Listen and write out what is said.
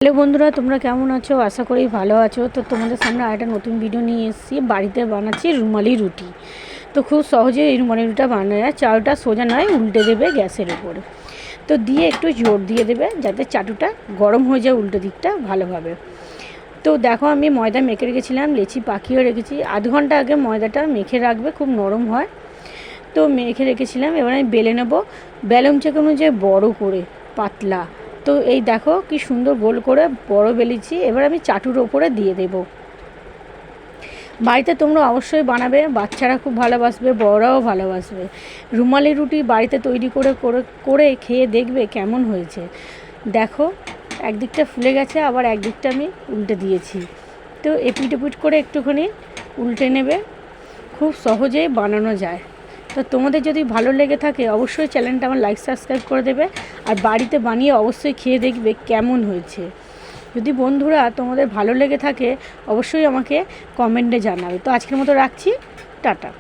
Hello বন্ধুরা, তোমরা কেমন আছো? আশা করি ভালো আছো। তো তোমাদের সামনে আরেকটা নতুন ভিডিও নিয়ে এসেছি। বাড়িতে বানাচ্ছি রুমালি রুটি। তো খুব সহজে এই রুমালি রুটিটা বানানো যায়। চালটা সোজা নয়, উল্টে দেবে গ্যাসের উপরে। তো দিয়ে একটু জোর দিয়ে দেবে যাতে চাটুটা গরম হয়ে যায় উল্টো দিকটা ভালোভাবে। তো দেখো, আমি ময়দা মেখে রেখেছিলাম, লেচি পাকিয়েও রেখেছি। আধ ঘন্টা আগে ময়দাটা মেখে রাখবে, খুব নরম হয়। তো মেখে রেখেছিলাম। এবার আমি বেলে নেব বেলুন চেক অনুযায়ী বড় করে, পাতলা। তো এই দেখো কি সুন্দর গোল করে বড় বেলেছি। এবার আমি চাটুর ওপরে দিয়ে দেব। বাড়িতে তোমরা অবশ্যই বানাবে, বাচ্চারা খুব ভালোবাসবে, বড়রাও ভালোবাসবে। রুমালি রুটি বাড়িতে তৈরি করে করে করে খেয়ে দেখবে কেমন হয়েছে। দেখো, একদিকটা ফুলে গেছে, আবার একদিকটা আমি উল্টে দিয়েছি। তো এপিট ওপিট করে একটুখানি উল্টে নেবে। খুব সহজেই বানানো যায়। তো তোমাদের যদি ভালো লেগে থাকে অবশ্যই চ্যানেলটা আমার লাইক সাবস্ক্রাইব করে দেবে। আর বাড়িতে বানিয়ে অবশ্যই খেয়ে দেখবে কেমন হয়েছে। যদি বন্ধুরা তোমাদের ভালো লেগে থাকে অবশ্যই আমাকে কমেন্টে জানাবে। তো আজকের মতো রাখছি, টাটা।